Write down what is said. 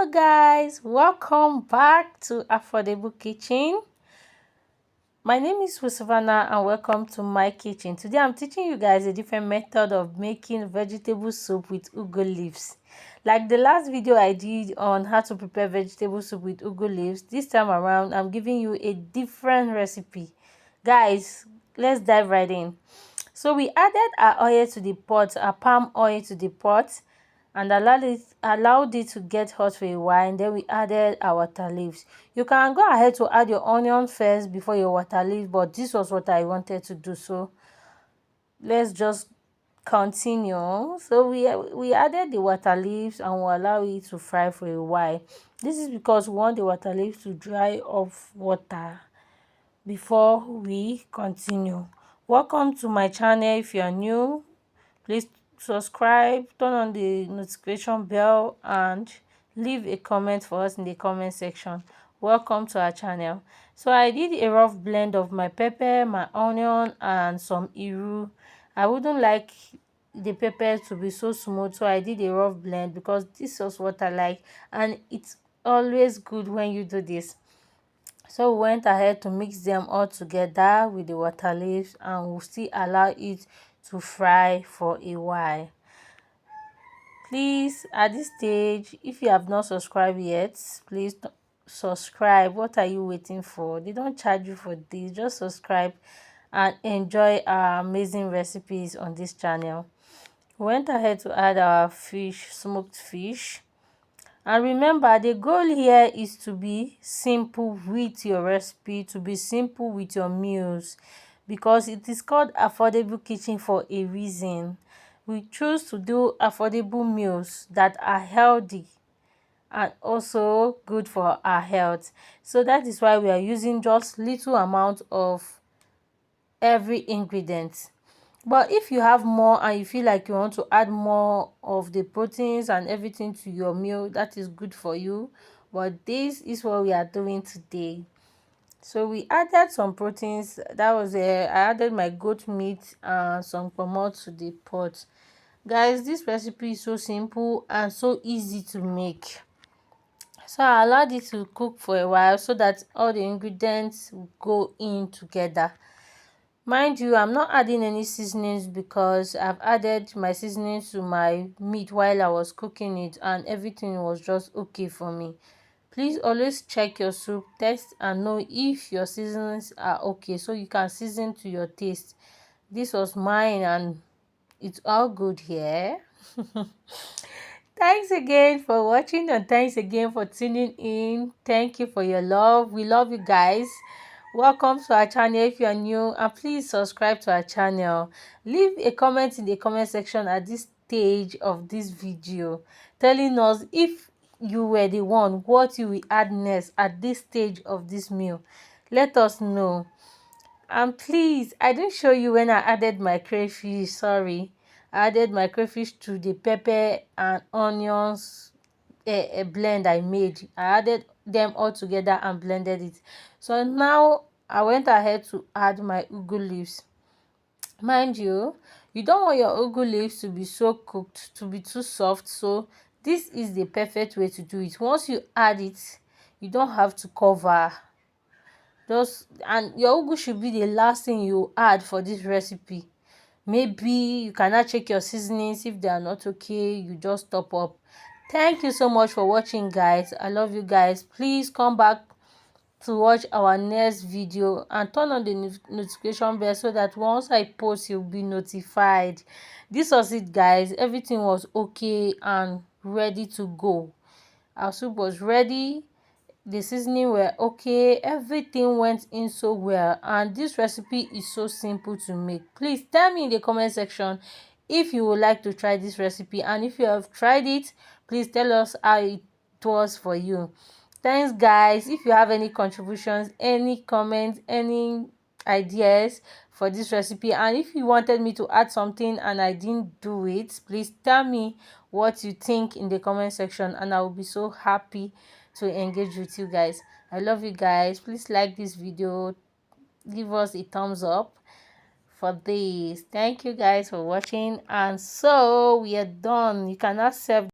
Hello guys, welcome back to Affordable Kitchen. My name is Savannah and welcome to my kitchen. Today I'm teaching you guys a different method of making vegetable soup with ugu leaves. Like the last video I did on how to prepare vegetable soup with ugu leaves, this time around I'm giving you a different recipe. Guys, let's dive right in. So we added our oil to the pot, our palm oil to the pot, and allowed it to get hot for a while, and then we added our water leaves. You can go ahead to add your onion first before your water leaves, but this was what I wanted to do, so let's just continue. So we added the water leaves and we'll allow it to fry for a while. This is because we want the water leaves to dry off water before we continue. Welcome to my channel. If you are new, please subscribe, turn on the notification bell, and leave a comment for us in the comment section. Welcome to our channel. So I did a rough blend of my pepper, my onion, and some iru. I wouldn't like the pepper to be so smooth, so I did a rough blend because this is what I like, and it's always good when you do this. So we went ahead to mix them all together with the water leaves, and we'll still allow it to fry for a while. Please, at this stage, if you have not subscribed yet, please subscribe. What are you waiting for? They don't charge you for this. Just subscribe and enjoy our amazing recipes on this channel. We went ahead to add our fish, smoked fish. And remember, the goal here is to be simple with your recipe, to be simple with your meals, because it is called Affordable Kitchen for a reason. We choose to do affordable meals that are healthy and also good for our health. So that is why we are using just little amount of every ingredient. But if you have more and you feel like you want to add more of the proteins and everything to your meal, that is good for you. But this is what we are doing today. So we added some proteins. That was I added my goat meat and some pomot to the pot. Guys, this recipe is so simple and so easy to make. So I allowed it to cook for a while so that all the ingredients will go in together. Mind you, I'm not adding any seasonings because I've added my seasonings to my meat while I was cooking it, and everything was just okay for me. Please always check your soup, test and know if your seasonings are okay so you can season to your taste. This was mine and it's all good here. Thanks again for watching and thanks again for tuning in. Thank you for your love. We love you guys. Welcome to our channel if you are new, and please subscribe to our channel. Leave a comment in the comment section at this stage of this video telling us if you were the one, what you will add next at this stage of this meal. Let us know. And please, I didn't show you when I added my crayfish. Sorry, I added my crayfish to the pepper and onions a blend I made. I added them all together and blended it. So now I went ahead to add my ugu leaves. Mind you, you don't want your ugu leaves to be so cooked, to be too soft, so this is the perfect way to do it. Once you add it, you don't have to cover. And your ugu should be the last thing you add for this recipe. Maybe you cannot check your seasonings. If they are not okay, you just top up. Thank you so much for watching, guys. I love you guys. Please come back to watch our next video and turn on the notification bell so that once I post you'll be notified. This was it, guys. Everything was okay and ready to go. Our soup was ready, the seasoning were okay, everything went in so well, and this recipe is so simple to make. Please tell me in the comment section if you would like to try this recipe, and if you have tried it, please tell us how it was for you. Thanks, guys. If you have any contributions, any comments, any ideas for this recipe, and if you wanted me to add something and I didn't do it, please tell me what you think in the comment section, and I will be so happy to engage with you guys. I love you guys. Please like this video, give us a thumbs up for this. Thank you guys for watching, and so we are done. You cannot serve